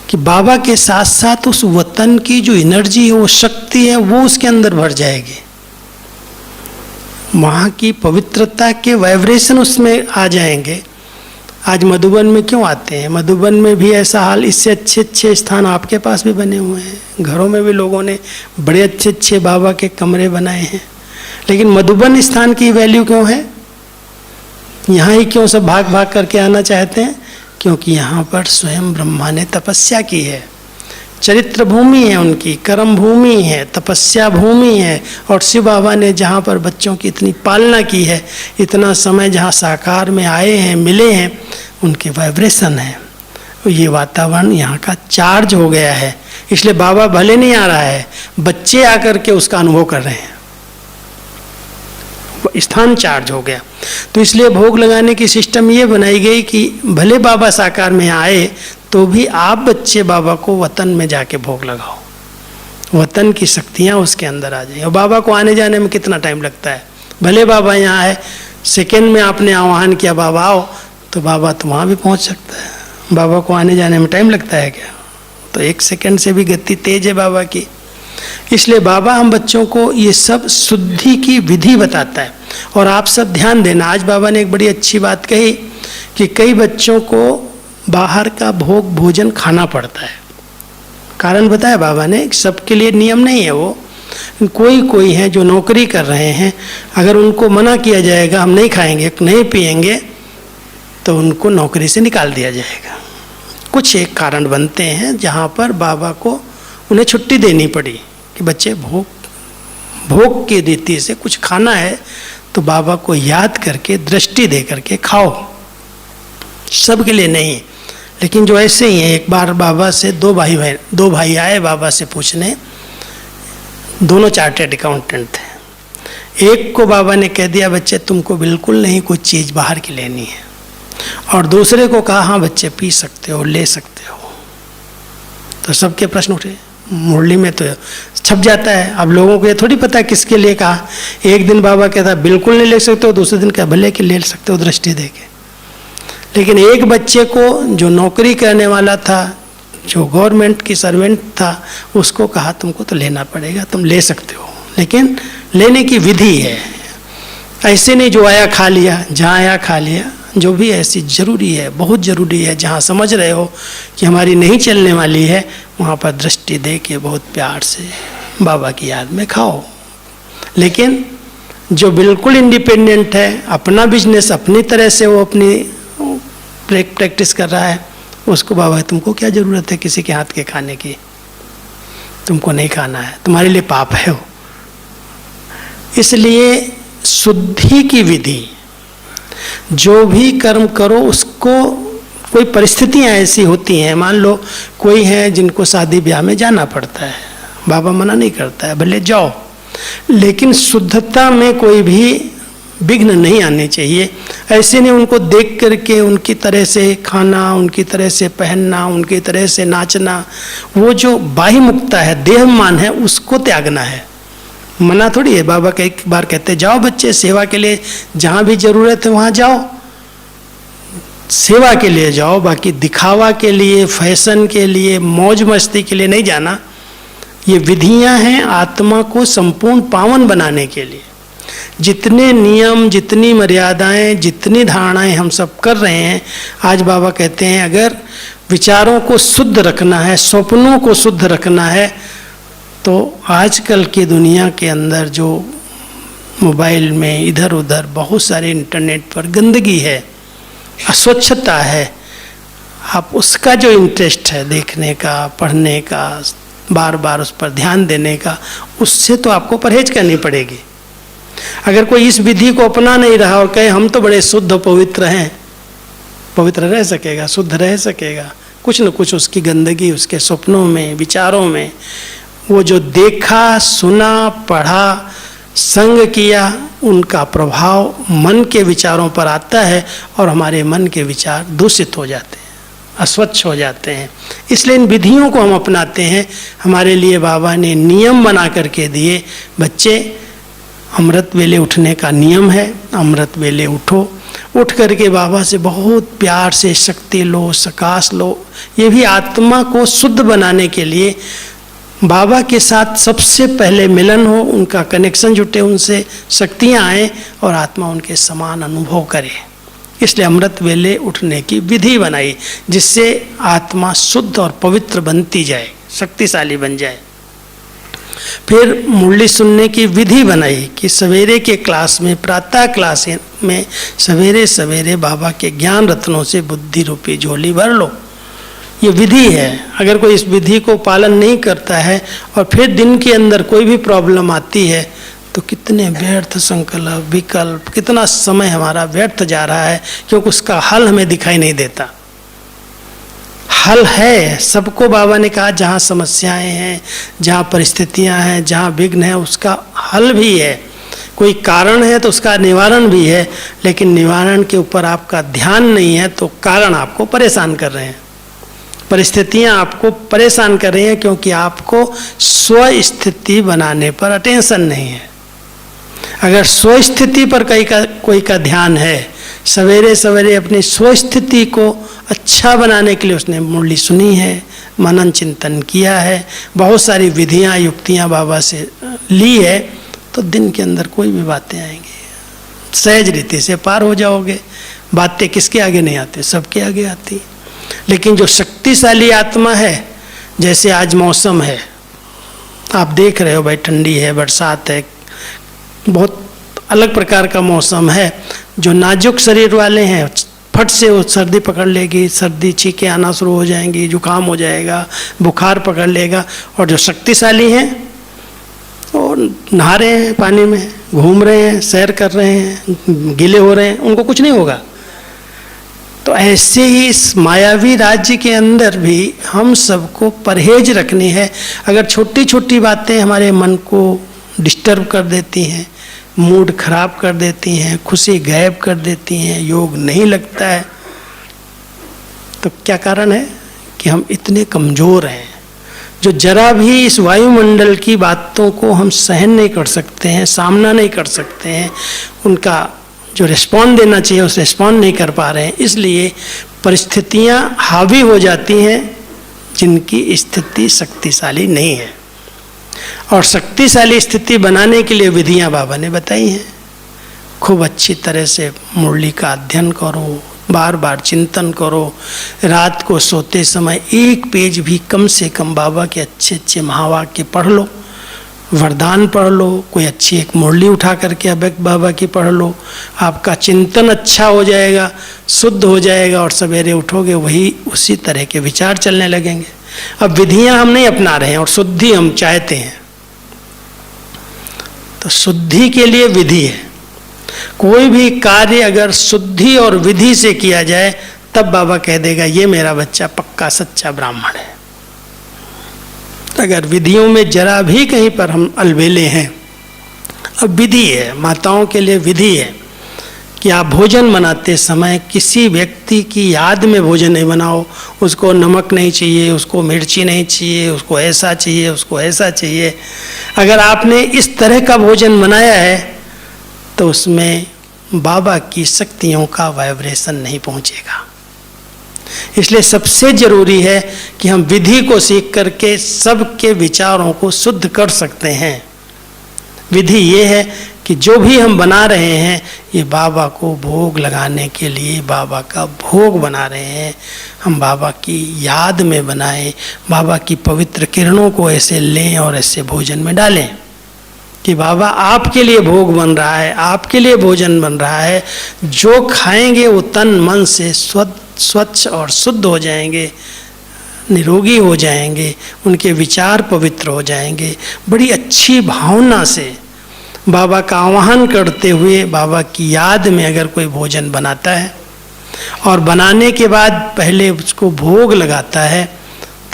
कि बाबा के साथ साथ उस वतन की जो एनर्जी है, वो शक्ति है, वो उसके अंदर भर जाएगी। वहाँ की पवित्रता के वाइब्रेशन उसमें आ जाएंगे। आज मधुबन में क्यों आते हैं, मधुबन में भी ऐसा हाल, इससे अच्छे अच्छे स्थान आपके पास भी बने हुए हैं, घरों में भी लोगों ने बड़े अच्छे अच्छे बाबा के कमरे बनाए हैं, लेकिन मधुबन स्थान की वैल्यू क्यों है, यहाँ ही क्यों सब भाग भाग करके आना चाहते हैं? क्योंकि यहाँ पर स्वयं ब्रह्मा ने तपस्या की है, चरित्र भूमि है उनकी, कर्म भूमि है, तपस्या भूमि है। और शिव बाबा ने जहाँ पर बच्चों की इतनी पालना की है, इतना समय जहाँ साकार में आए हैं, मिले हैं, उनके वाइब्रेशन है, ये वातावरण यहाँ का चार्ज हो गया है। इसलिए बाबा भले नहीं आ रहा है, बच्चे आकर के उसका अनुभव कर रहे हैं, स्थान चार्ज हो गया। तो इसलिए भोग लगाने की सिस्टम ये बनाई गई कि भले बाबा साकार में आए तो भी आप बच्चे बाबा को वतन में जाके भोग लगाओ, वतन की शक्तियाँ उसके अंदर आ जाए। और बाबा को आने जाने में कितना टाइम लगता है, भले बाबा यहाँ आए, सेकेंड में आपने आह्वान किया बाबा आओ, तो बाबा तो वहाँ भी पहुँच सकता है। बाबा को आने जाने में टाइम लगता है क्या? तो 1 सेकेंड से भी गति तेज है बाबा की। इसलिए बाबा हम बच्चों को ये सब शुद्धि की विधि बताता है। और आप सब ध्यान देना, आज बाबा ने एक बड़ी अच्छी बात कही कि कई बच्चों को बाहर का भोग भोजन खाना पड़ता है। कारण बताया बाबा ने, सबके लिए नियम नहीं है वो, कोई है जो नौकरी कर रहे हैं, अगर उनको मना किया जाएगा हम नहीं खाएंगे, नहीं पिएंगे, तो उनको नौकरी से निकाल दिया जाएगा। कुछ एक कारण बनते हैं जहाँ पर बाबा को उन्हें छुट्टी देनी पड़ी कि बच्चे भोग की रीति से कुछ खाना है तो बाबा को याद करके दृष्टि दे करके खाओ, सबके लिए नहीं। लेकिन जो ऐसे ही है, एक बार बाबा से दो भाई आए बाबा से पूछने, दोनों चार्टेड अकाउंटेंट थे। एक को बाबा ने कह दिया बच्चे तुमको बिल्कुल नहीं कुछ चीज़ बाहर की लेनी है, और दूसरे को कहा हाँ बच्चे पी सकते हो, ले सकते हो। तो सबके प्रश्न उठे, मुरली में तो छप जाता है। अब लोगों को ये थोड़ी पता है किसके लिए कहा। एक दिन बाबा कहता बिल्कुल नहीं ले सकते हो, दूसरे दिन कहा भले कि ले सकते हो दृष्टि दे के। लेकिन एक बच्चे को जो नौकरी करने वाला था, जो गवर्नमेंट की सर्वेंट था, उसको कहा तुमको तो लेना पड़ेगा, तुम ले सकते हो, लेकिन लेने की विधि है। ऐसे नहीं जो आया खा लिया, जहाँ आया खा लिया। जो भी ऐसी जरूरी है, बहुत ज़रूरी है, जहाँ समझ रहे हो कि हमारी नहीं चलने वाली है, वहाँ पर दृष्टि दे के बहुत प्यार से बाबा की याद में खाओ। लेकिन जो बिल्कुल इंडिपेंडेंट है, अपना बिजनेस अपनी तरह से वो अपनी प्रैक्टिस कर रहा है, उसको बाबा तुमको क्या ज़रूरत है किसी के हाथ के खाने की, तुमको नहीं खाना है, तुम्हारे लिए पाप है वो। इसलिए शुद्धि की विधि, जो भी कर्म करो उसको, कोई परिस्थितियां ऐसी होती हैं, मान लो कोई है जिनको शादी ब्याह में जाना पड़ता है, बाबा मना नहीं करता है, भले जाओ, लेकिन शुद्धता में कोई भी विघ्न नहीं आने चाहिए। ऐसे नहीं उनको देख करके उनकी तरह से खाना, उनकी तरह से पहनना, उनकी तरह से नाचना, वो जो बाह्य मुक्ता है, देहमान है, उसको त्यागना है। मना थोड़ी है। बाबा कई बार कहते जाओ बच्चे सेवा के लिए, जहाँ भी जरूरत है वहाँ जाओ, सेवा के लिए जाओ, बाकी दिखावा के लिए, फैशन के लिए, मौज मस्ती के लिए नहीं जाना। ये विधियां हैं आत्मा को संपूर्ण पावन बनाने के लिए। जितने नियम, जितनी मर्यादाएं, जितनी धारणाएं हम सब कर रहे हैं, आज बाबा कहते हैं अगर विचारों को शुद्ध रखना है, स्वप्नों को शुद्ध रखना है, तो आजकल की दुनिया के अंदर जो मोबाइल में इधर उधर बहुत सारे इंटरनेट पर गंदगी है, अस्वच्छता है, आप उसका जो इंटरेस्ट है देखने का, पढ़ने का, बार बार उस पर ध्यान देने का, उससे तो आपको परहेज करनी पड़ेगी। अगर कोई इस विधि को अपना नहीं रहा और कहे हम तो बड़े शुद्ध पवित्र हैं, पवित्र रह सकेगा, शुद्ध रह सकेगा? कुछ न कुछ उसकी गंदगी उसके सपनों में, विचारों में, वो जो देखा, सुना, पढ़ा, संग किया, उनका प्रभाव मन के विचारों पर आता है और हमारे मन के विचार दूषित हो जाते हैं, अस्वच्छ हो जाते हैं। इसलिए इन विधियों को हम अपनाते हैं। हमारे लिए बाबा ने नियम बना करके दिए, बच्चे अमृत वेले उठने का नियम है, अमृत वेले उठो, उठ करके बाबा से बहुत प्यार से शक्ति लो, सकाश लो। ये भी आत्मा को शुद्ध बनाने के लिए बाबा के साथ सबसे पहले मिलन हो, उनका कनेक्शन जुटे, उनसे शक्तियाँ आए और आत्मा उनके समान अनुभव करे। इसलिए अमृत वेले उठने की विधि बनाई, जिससे आत्मा शुद्ध और पवित्र बनती जाए, शक्तिशाली बन जाए। फिर मुरली सुनने की विधि बनाई कि सवेरे के क्लास में, प्रातः क्लास में सवेरे सवेरे बाबा के ज्ञान रत्नों से बुद्धि रूपी झोली भर लो। ये विधि है। अगर कोई इस विधि को पालन नहीं करता है और फिर दिन के अंदर कोई भी प्रॉब्लम आती है, तो कितने व्यर्थ संकल्प, विकल्प, कितना समय हमारा व्यर्थ जा रहा है, क्योंकि उसका हल हमें दिखाई नहीं देता। हल है, सबको बाबा ने कहा जहाँ समस्याएं हैं, जहाँ परिस्थितियां हैं, जहाँ विघ्न है, उसका हल भी है। कोई कारण है तो उसका निवारण भी है, लेकिन निवारण के ऊपर आपका ध्यान नहीं है तो कारण आपको परेशान कर रहे हैं, परिस्थितियां आपको परेशान कर रही हैं, क्योंकि आपको स्व स्थिति बनाने पर अटेंशन नहीं है। अगर स्व स्थिति पर कोई का ध्यान है, सवेरे सवेरे अपनी स्व स्थिति को अच्छा बनाने के लिए उसने मुरली सुनी है, मनन चिंतन किया है, बहुत सारी विधियां युक्तियां बाबा से ली है, तो दिन के अंदर कोई भी बातें आएंगी, सहज रीति से पार हो जाओगे। बातें किसके आगे नहीं आती, सबके आगे आती। लेकिन जो शक्तिशाली आत्मा है, जैसे आज मौसम है, आप देख रहे हो भाई, ठंडी है, बरसात है, बहुत अलग प्रकार का मौसम है। जो नाजुक शरीर वाले हैं, फट से वो सर्दी पकड़ लेगी, सर्दी छींकें आना शुरू हो जाएंगी, जुकाम हो जाएगा, बुखार पकड़ लेगा। और जो शक्तिशाली हैं वो नहा रहे हैं पानी में, घूम रहे हैं, सैर कर रहे हैं, गीले हो रहे हैं, उनको कुछ नहीं होगा। तो ऐसे ही इस मायावी राज्य के अंदर भी हम सबको परहेज रखनी है। अगर छोटी छोटी बातें हमारे मन को डिस्टर्ब कर देती हैं, मूड खराब कर देती हैं, खुशी गायब कर देती हैं, योग नहीं लगता है, तो क्या कारण है कि हम इतने कमज़ोर हैं। जो जरा भी इस वायुमंडल की बातों को हम सहन नहीं कर सकते हैं, सामना नहीं कर सकते हैं, उनका जो रिस्पॉन्ड देना चाहिए उस रिस्पॉन्ड नहीं कर पा रहे हैं, इसलिए परिस्थितियां हावी हो जाती हैं जिनकी स्थिति शक्तिशाली नहीं है। और शक्तिशाली स्थिति बनाने के लिए विधियां बाबा ने बताई हैं। खूब अच्छी तरह से मुरली का अध्ययन करो, बार बार चिंतन करो, रात को सोते समय एक पेज भी कम से कम बाबा के अच्छे अच्छे महावाक्य पढ़ लो, वरदान पढ़ लो, कोई अच्छी एक मुरली उठा करके अव्यक्त बाबा की पढ़ लो, आपका चिंतन अच्छा हो जाएगा, शुद्ध हो जाएगा और सवेरे उठोगे वही उसी तरह के विचार चलने लगेंगे। अब विधियां हम नहीं अपना रहे हैं और शुद्धि हम चाहते हैं, तो शुद्धि के लिए विधि है। कोई भी कार्य अगर शुद्धि और विधि से किया जाए तब बाबा कह देगा ये मेरा बच्चा पक्का सच्चा ब्राह्मण है। अगर विधियों में जरा भी कहीं पर हम अलबेले हैं, अब विधि है, माताओं के लिए विधि है कि आप भोजन बनाते समय किसी व्यक्ति की याद में भोजन नहीं बनाओ। उसको नमक नहीं चाहिए, उसको मिर्ची नहीं चाहिए, उसको ऐसा चाहिए, उसको ऐसा चाहिए। अगर आपने इस तरह का भोजन बनाया है तो उसमें बाबा की शक्तियों का वाइब्रेशन नहीं पहुंचेगा। इसलिए सबसे जरूरी है कि हम विधि को सीख करके सबके विचारों को शुद्ध कर सकते हैं। विधि ये है कि जो भी हम बना रहे हैं ये बाबा को भोग लगाने के लिए बाबा का भोग बना रहे हैं। हम बाबा की याद में बनाएं, बाबा की पवित्र किरणों को ऐसे लें और ऐसे भोजन में डालें कि बाबा आपके लिए भोग बन रहा है, आपके लिए भोजन बन रहा है। जो खाएंगे वो तन मन से स्वच्छ और शुद्ध हो जाएंगे, निरोगी हो जाएंगे, उनके विचार पवित्र हो जाएंगे। बड़ी अच्छी भावना से बाबा का आह्वान करते हुए बाबा की याद में अगर कोई भोजन बनाता है और बनाने के बाद पहले उसको भोग लगाता है,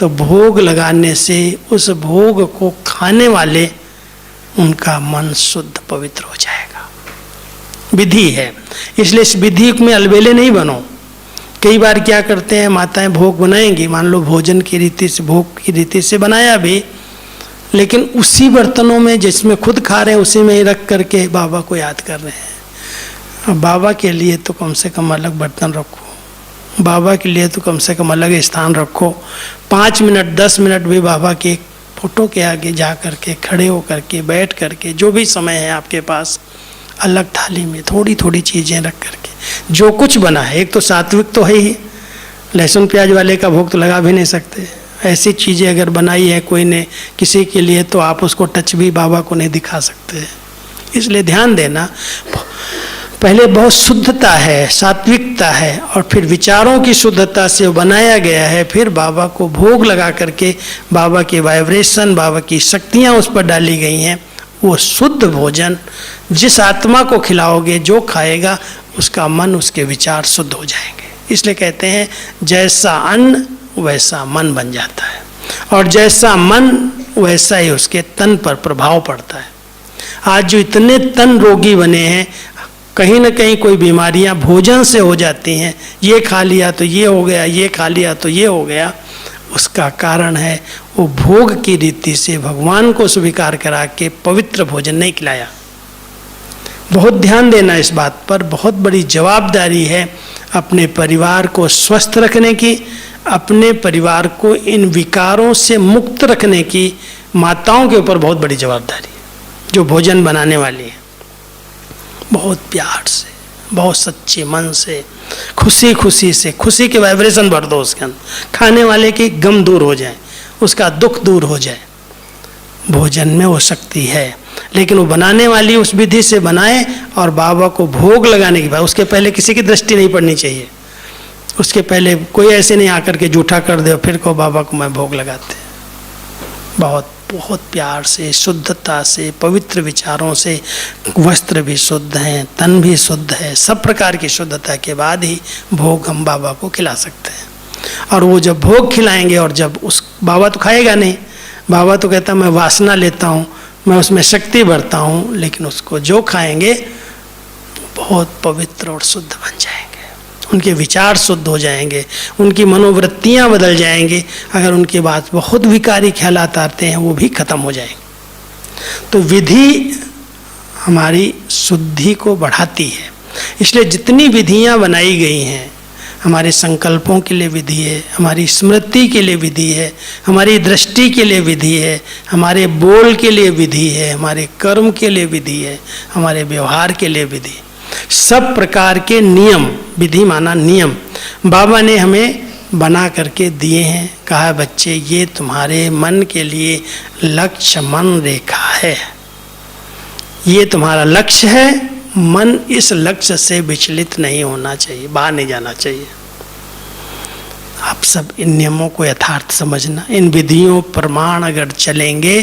तो भोग लगाने से उस भोग को खाने वाले उनका मन शुद्ध पवित्र हो जाएगा। विधि है, इसलिए इस विधि में अलबेले नहीं बनो। कई बार क्या करते हैं, माताएं भोग बनाएंगी, मान लो भोजन की रीति से, भोग की रीति से बनाया भी, लेकिन उसी बर्तनों में जिसमें खुद खा रहे हैं उसी में ही रख करके बाबा को याद कर रहे हैं। अब बाबा के लिए तो कम से कम अलग बर्तन रखो, बाबा के लिए तो कम से कम अलग स्थान रखो। 5 मिनट 10 मिनट भी बाबा के फोटो के आगे जा करके, खड़े हो करके, बैठ करके, जो भी समय है आपके पास, अलग थाली में थोड़ी थोड़ी चीज़ें रख करके जो कुछ बना है, एक तो सात्विक तो है ही, लहसुन प्याज वाले का भोग तो लगा भी नहीं सकते। ऐसी चीज़ें अगर बनाई है कोई ने किसी के लिए तो आप उसको टच भी बाबा को नहीं दिखा सकते। इसलिए ध्यान देना, पहले बहुत शुद्धता है, सात्विकता है, और फिर विचारों की शुद्धता से बनाया गया है। फिर बाबा को भोग लगा करके बाबा के वाइब्रेशन, बाबा की शक्तियाँ उस पर डाली गई हैं। वो शुद्ध भोजन जिस आत्मा को खिलाओगे, जो खाएगा, उसका मन, उसके विचार शुद्ध हो जाएंगे। इसलिए कहते हैं जैसा अन्न वैसा मन बन जाता है, और जैसा मन वैसा ही उसके तन पर प्रभाव पड़ता है। आज जो इतने तन रोगी बने हैं, कहीं ना कहीं कोई बीमारियां भोजन से हो जाती हैं। ये खा लिया तो ये हो गया, ये खा लिया तो ये हो गया। उसका कारण है वो भोग की रीति से भगवान को स्वीकार करा के पवित्र भोजन नहीं खिलाया। बहुत ध्यान देना इस बात पर, बहुत बड़ी जवाबदारी है अपने परिवार को स्वस्थ रखने की, अपने परिवार को इन विकारों से मुक्त रखने की। माताओं के ऊपर बहुत बड़ी जवाबदारी है जो भोजन बनाने वाली है। बहुत प्यार से, बहुत सच्चे मन से, खुशी खुशी से, खुशी के वाइब्रेशन भर दो उसके अंदर, खाने वाले की गम दूर हो जाए, उसका दुख दूर हो जाए। भोजन में वो शक्ति है, लेकिन वो बनाने वाली उस विधि से बनाए और बाबा को भोग लगाने के बाद उसके पहले किसी की दृष्टि नहीं पड़नी चाहिए। उसके पहले कोई ऐसे नहीं आकर के जूठा कर दे और फिर को बाबा को मैं भोग लगाते। बहुत बहुत प्यार से, शुद्धता से, पवित्र विचारों से, वस्त्र भी शुद्ध हैं, तन भी शुद्ध है, सब प्रकार की शुद्धता के बाद ही भोग हम बाबा को खिला सकते हैं। और वो जब भोग खिलाएंगे, और जब उस बाबा तो खाएगा नहीं, बाबा तो कहता मैं वासना लेता हूँ, मैं उसमें शक्ति भरता हूँ, लेकिन उसको जो खाएंगे बहुत पवित्र और शुद्ध बन जाएंगे, उनके विचार शुद्ध हो जाएंगे, उनकी मनोवृत्तियाँ बदल जाएंगी। अगर उनके बाद बहुत विकारी ख्यालात आते हैं वो भी खत्म हो जाएंगे। तो विधि हमारी शुद्धि को बढ़ाती है। इसलिए जितनी विधियाँ बनाई गई हैं, हमारे संकल्पों के लिए विधि है, हमारी स्मृति के लिए विधि है, हमारी दृष्टि के लिए विधि है, हमारे बोल के लिए विधि है, हमारे कर्म के लिए विधि है, हमारे व्यवहार के लिए विधि, सब प्रकार के नियम, विधि माना नियम, बाबा ने हमें बना करके दिए हैं। कहा बच्चे ये तुम्हारे मन के लिए लक्ष्य मन रेखा है, ये तुम्हारा लक्ष्य है। मन इस लक्ष्य से विचलित नहीं होना चाहिए, बाहर नहीं जाना चाहिए। आप सब इन नियमों को यथार्थ समझना। इन विधियों प्रमाण अगर चलेंगे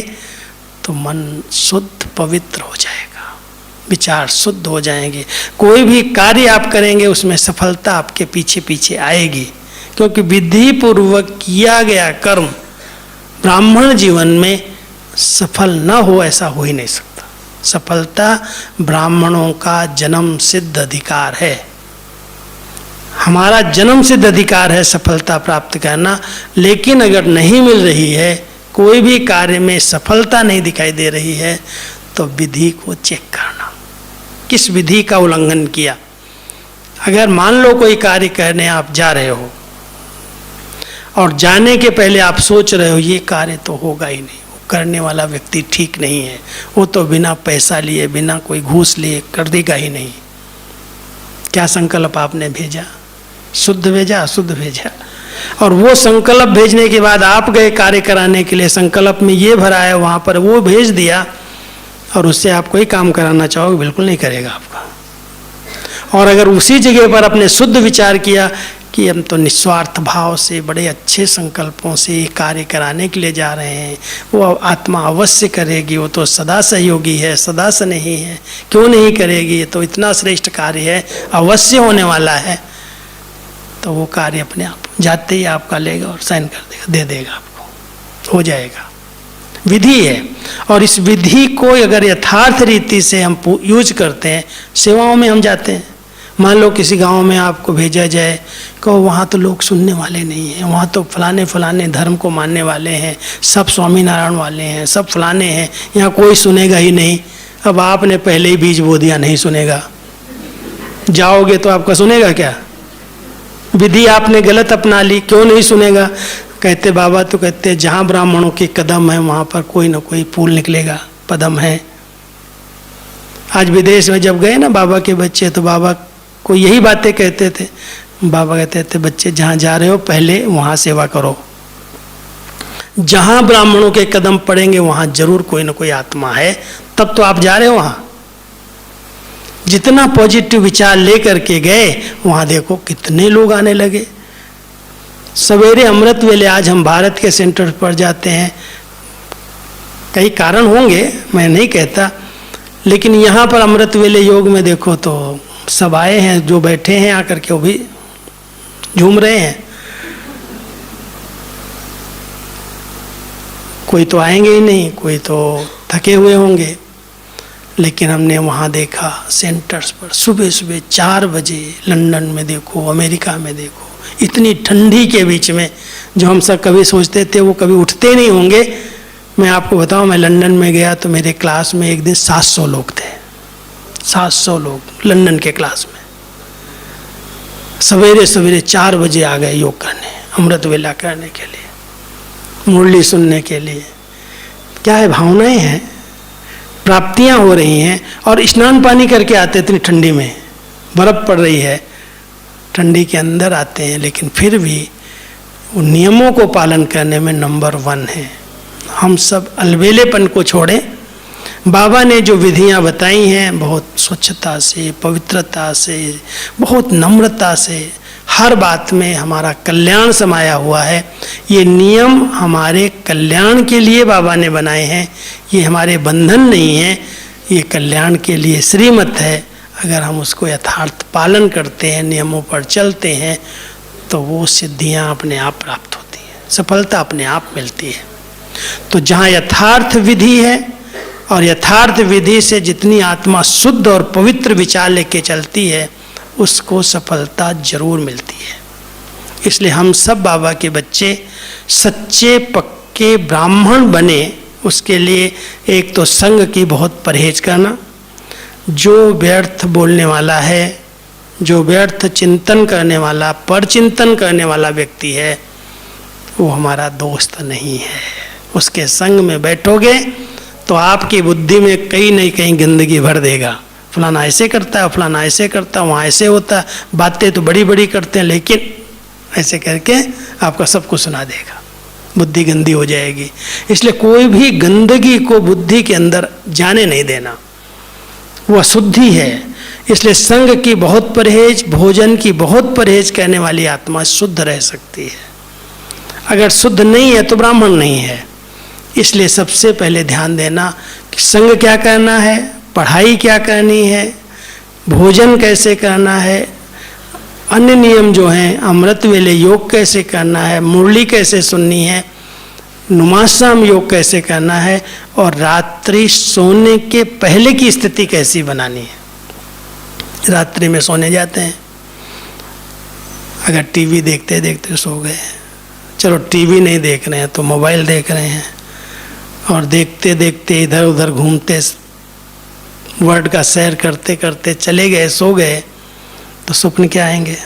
तो मन शुद्ध पवित्र हो जाएगा, विचार शुद्ध हो जाएंगे। कोई भी कार्य आप करेंगे उसमें सफलता आपके पीछे पीछे आएगी, क्योंकि विधि पूर्वक किया गया कर्म ब्राह्मण जीवन में सफल न हो ऐसा हो ही नहीं सकता। सफलता ब्राह्मणों का जन्म सिद्ध अधिकार है, हमारा जन्म सिद्ध अधिकार है सफलता प्राप्त करना। लेकिन अगर नहीं मिल रही है, कोई भी कार्य में सफलता नहीं दिखाई दे रही है, तो विधि को चेक करना, किस विधि का उल्लंघन किया। अगर मान लो कोई कार्य करने आप जा रहे हो और जाने के पहले आप सोच रहे हो ये कार्य तो होगा ही नहीं, करने वाला व्यक्ति ठीक नहीं है, वो तो बिना पैसा लिए, बिना कोई घूस लिए कर देगा ही नहीं। क्या संकल्प आपने भेजा? शुद्ध भेजा, अशुद्ध भेजा? और वो संकल्प भेजने के बाद आप गए कार्य कराने के लिए, संकल्प में ये भरा है, वहाँ पर वो भेज दिया, और उससे आप कोई काम कराना चाहोगे बिल्कुल नहीं करेगा आपका। और अगर उसी जगह पर अपने शुद्ध विचार किया कि हम तो निस्वार्थ भाव से, बड़े अच्छे संकल्पों से कार्य कराने के लिए जा रहे हैं, वो आत्मा अवश्य करेगी, वो तो सदा सहयोगी है, सदा स्नेही है, क्यों नहीं करेगी, ये तो इतना श्रेष्ठ कार्य है, अवश्य होने वाला है, तो वो कार्य अपने आप जाते ही आपका लेगा और साइन कर देगा, दे देगा आपको, हो जाएगा। विधि है, और इस विधि को अगर यथार्थ रीति से हम यूज करते हैं, सेवाओं में हम जाते हैं, मान लो किसी गांव में आपको भेजा जाए, कहो वहाँ तो लोग सुनने वाले नहीं हैं, वहाँ तो फलाने फलाने धर्म को मानने वाले हैं, सब स्वामीनारायण वाले हैं, सब फलाने हैं, यहाँ कोई सुनेगा ही नहीं। अब आपने पहले ही बीज बो दिया, नहीं सुनेगा, जाओगे तो आपका सुनेगा क्या? विधि आपने गलत अपना ली, क्यों नहीं सुनेगा? कहते बाबा तो कहते जहाँ ब्राह्मणों के कदम है वहाँ पर कोई ना कोई फूल निकलेगा, पदम है। आज विदेश में जब गए ना बाबा के बच्चे, तो बाबा को यही बातें कहते थे। बाबा कहते थे बच्चे जहाँ जा रहे हो पहले वहाँ सेवा करो, जहाँ ब्राह्मणों के कदम पड़ेंगे वहाँ जरूर कोई ना कोई आत्मा है, तब तो आप जा रहे हो वहाँ। जितना पॉजिटिव विचार लेकर के गए वहाँ देखो कितने लोग आने लगे। सवेरे अमृत वेले आज हम भारत के सेंटर पर जाते हैं, कई कारण होंगे मैं नहीं कहता, लेकिन यहाँ पर अमृत वेले योग में देखो तो सब आए हैं, जो बैठे हैं आकर के वो भी झूम रहे हैं। कोई तो आएंगे ही नहीं, कोई तो थके हुए होंगे। लेकिन हमने वहाँ देखा सेंटर्स पर सुबह सुबह 4 बजे, लंदन में देखो, अमेरिका में देखो, इतनी ठंडी के बीच में, जो हम सब कभी सोचते थे वो कभी उठते नहीं होंगे। मैं आपको बताऊं, मैं लंदन में गया तो मेरे क्लास में एक दिन 700 लोग थे, 700 लोग लंदन के क्लास में। सवेरे सवेरे 4 बजे आ गए योग करने, अमृत वेला करने के लिए, मुरली सुनने के लिए। क्या है, भावनाएं हैं, प्राप्तियां हो रही हैं। और स्नान पानी करके आते, इतनी ठंडी में बर्फ पड़ रही है, ठंडी के अंदर आते हैं, लेकिन फिर भी उन नियमों को पालन करने में नंबर 1 है। हम सब अलबेलेपन को छोड़ें। बाबा ने जो विधियां बताई हैं बहुत स्वच्छता से, पवित्रता से, बहुत नम्रता से, हर बात में हमारा कल्याण समाया हुआ है। ये नियम हमारे कल्याण के लिए बाबा ने बनाए हैं, ये हमारे बंधन नहीं है, ये कल्याण के लिए श्रीमत है। अगर हम उसको यथार्थ पालन करते हैं, नियमों पर चलते हैं, तो वो सिद्धियां अपने आप प्राप्त होती हैं, सफलता अपने आप मिलती है। तो जहाँ यथार्थ विधि है और यथार्थ विधि से जितनी आत्मा शुद्ध और पवित्र विचार लेके चलती है, उसको सफलता जरूर मिलती है। इसलिए हम सब बाबा के बच्चे सच्चे पक्के ब्राह्मण बने, उसके लिए एक तो संग की बहुत परहेज करना। जो व्यर्थ बोलने वाला है, जो व्यर्थ चिंतन करने वाला, पर चिंतन करने वाला व्यक्ति है, वो हमारा दोस्त नहीं है। उसके संग में बैठोगे तो आपकी बुद्धि में कहीं नहीं कहीं गंदगी भर देगा। फलाना ऐसे करता है, फलाना ऐसे करता है, वहाँ ऐसे होता है, बातें तो बड़ी बड़ी करते हैं, लेकिन ऐसे करके आपका सब कुछ सुना देगा, बुद्धि गंदी हो जाएगी। इसलिए कोई भी गंदगी को बुद्धि के अंदर जाने नहीं देना, वो अशुद्धि है। इसलिए संग की बहुत परहेज, भोजन की बहुत परहेज करने वाली आत्मा शुद्ध रह सकती है। अगर शुद्ध नहीं है तो ब्राह्मण नहीं है। इसलिए सबसे पहले ध्यान देना कि संग क्या करना है, पढ़ाई क्या करनी है, भोजन कैसे करना है, अन्य नियम जो हैं, अमृत वेले योग कैसे करना है, मुरली कैसे सुननी है, नुमाशाम योग कैसे करना है, और रात्रि सोने के पहले की स्थिति कैसी बनानी है। रात्रि में सोने जाते हैं, अगर टीवी देखते देखते सो गए, चलो टीवी नहीं देख रहे हैं तो मोबाइल देख रहे हैं, और देखते देखते इधर उधर घूमते वर्ड का सैर करते करते चले गए, सो गए, तो स्वप्न क्या आएंगे,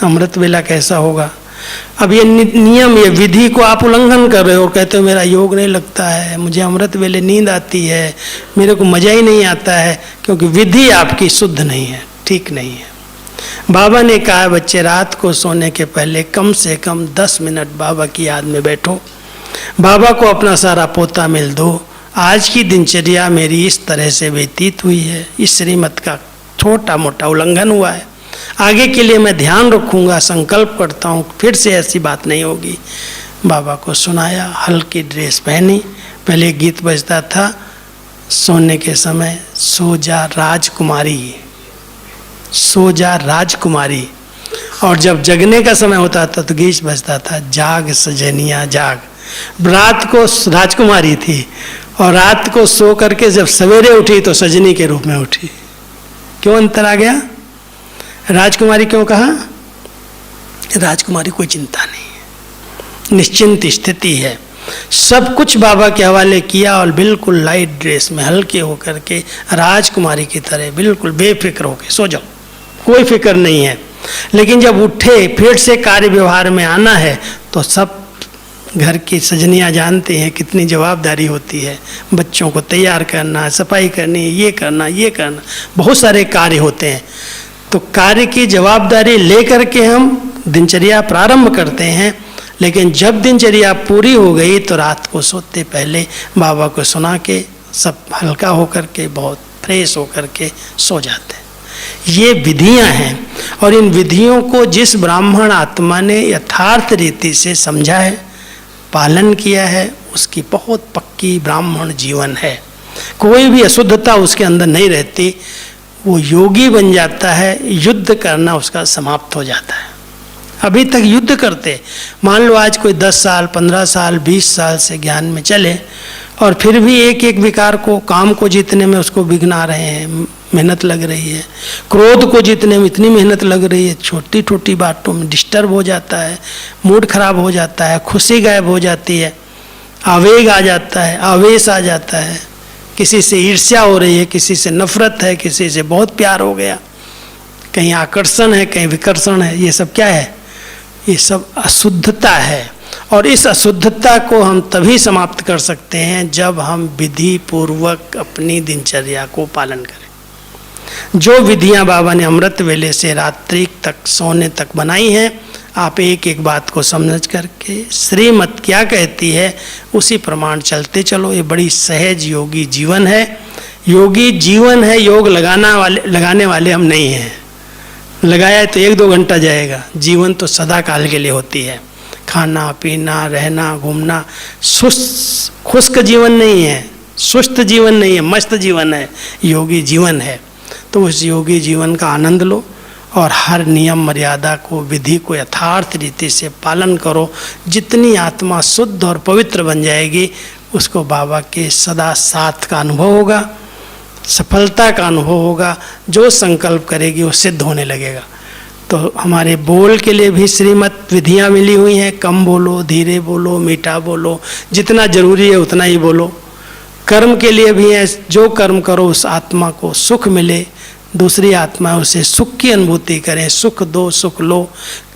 अमृत वेला कैसा होगा। अब ये नियम, ये विधि को आप उल्लंघन कर रहे हो और कहते हो मेरा योग नहीं लगता है, मुझे अमृत वेले नींद आती है, मेरे को मजा ही नहीं आता है, क्योंकि विधि आपकी शुद्ध नहीं है, ठीक नहीं है। बाबा ने कहा है बच्चे रात को सोने के पहले कम से कम 10 मिनट बाबा की याद में बैठो, बाबा को अपना सारा पोता मिल दो। आज की दिनचर्या मेरी इस तरह से व्यतीत हुई है, इस श्रीमत का छोटा मोटा उल्लंघन हुआ है, आगे के लिए मैं ध्यान रखूँगा, संकल्प करता हूँ फिर से ऐसी बात नहीं होगी। बाबा को सुनाया, हल्की ड्रेस पहनी, पहले गीत बजता था सोने के समय, सो जा राजकुमारी, सो जा राजकुमारी, और जब जगने का समय होता था तो गीत बजता था जाग सजनिया जाग। रात को राजकुमारी थी और रात को सो करके जब सवेरे उठी तो सजनी के रूप में उठी। क्यों अंतर आ गया? राजकुमारी क्यों कहा? राजकुमारी कोई चिंता नहीं है, निश्चिंत स्थिति है, सब कुछ बाबा के हवाले किया और बिल्कुल लाइट ड्रेस में हल्के होकर के राजकुमारी की तरह बिल्कुल बेफिक्र होकर सो जाओ, कोई फिक्र नहीं है। लेकिन जब उठे फिर से कार्य व्यवहार में आना है तो सब घर की सजनियाँ जानते हैं कितनी जवाबदारी होती है, बच्चों को तैयार करना, सफाई करनी, ये करना, ये करना, बहुत सारे कार्य होते हैं। तो कार्य की जवाबदारी लेकर के हम दिनचर्या प्रारंभ करते हैं, लेकिन जब दिनचर्या पूरी हो गई तो रात को सोते पहले बाबा को सुना के सब हल्का होकर के बहुत फ्रेश होकर के सो जाते हैं। ये विधियां हैं, और इन विधियों को जिस ब्राह्मण आत्मा ने यथार्थ रीति से समझा है, पालन किया है, उसकी बहुत पक्की ब्राह्मण जीवन है, कोई भी अशुद्धता उसके अंदर नहीं रहती, वो योगी बन जाता है, युद्ध करना उसका समाप्त हो जाता है। अभी तक युद्ध करते, मान लो आज कोई 10 साल 15 साल 20 साल से ज्ञान में चले और फिर भी एक एक विकार को, काम को जीतने में उसको विघ्न आ रहे हैं, मेहनत लग रही है, क्रोध को जीतने में इतनी मेहनत लग रही है, छोटी छोटी बातों में डिस्टर्ब हो जाता है, मूड खराब हो जाता है, खुशी गायब हो जाती है, आवेग आ जाता है, आवेश आ जाता है, किसी से ईर्ष्या हो रही है, किसी से नफरत है, किसी से बहुत प्यार हो गया, कहीं आकर्षण है, कहीं विकर्षण है। ये सब क्या है? ये सब अशुद्धता है, और इस अशुद्धता को हम तभी समाप्त कर सकते हैं जब हम विधि पूर्वक अपनी दिनचर्या को पालन करें। जो विधियां बाबा ने अमृत वेले से रात्रि तक सोने तक बनाई हैं, आप एक एक बात को समझ करके श्रीमत क्या कहती है उसी प्रमाण चलते चलो। ये बड़ी सहज योगी जीवन है, योगी जीवन है, योग लगाने वाले हम नहीं हैं। लगाया तो 1-2 घंटा जाएगा। जीवन तो सदा काल के लिए होती है। खाना पीना रहना घूमना खुश्क जीवन नहीं है, सुस्त जीवन नहीं है, मस्त जीवन है, योगी जीवन है। तो उस योगी जीवन का आनंद लो और हर नियम मर्यादा को, विधि को यथार्थ रीति से पालन करो। जितनी आत्मा शुद्ध और पवित्र बन जाएगी, उसको बाबा के सदा साथ का अनुभव होगा, सफलता का अनुभव होगा। जो संकल्प करेगी वो सिद्ध होने लगेगा। तो हमारे बोल के लिए भी श्रीमत विधियाँ मिली हुई हैं। कम बोलो, धीरे बोलो, मीठा बोलो, जितना जरूरी है उतना ही बोलो। कर्म के लिए भी है, जो कर्म करो उस आत्मा को सुख मिले, दूसरी आत्मा उसे सुख की अनुभूति करें। सुख दो सुख लो।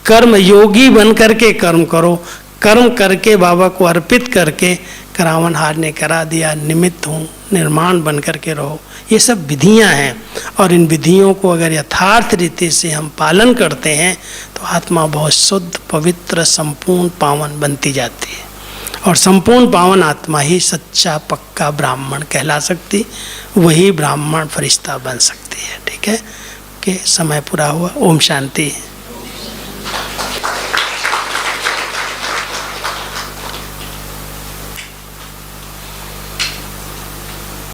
कर्म योगी बन करके कर्म करो। कर्म करके बाबा को अर्पित करके, करावनहार ने करा दिया, निमित्त हूँ, निर्माण बन करके रहो। ये सब विधियाँ हैं और इन विधियों को अगर यथार्थ रीति से हम पालन करते हैं तो आत्मा बहुत शुद्ध, पवित्र, संपूर्ण, पावन बनती जाती है। और संपूर्ण पावन आत्मा ही सच्चा पक्का ब्राह्मण कहला सकती, वही ब्राह्मण फरिश्ता बन सकती है। ठीक है, कि समय पूरा हुआ। ओम शांति।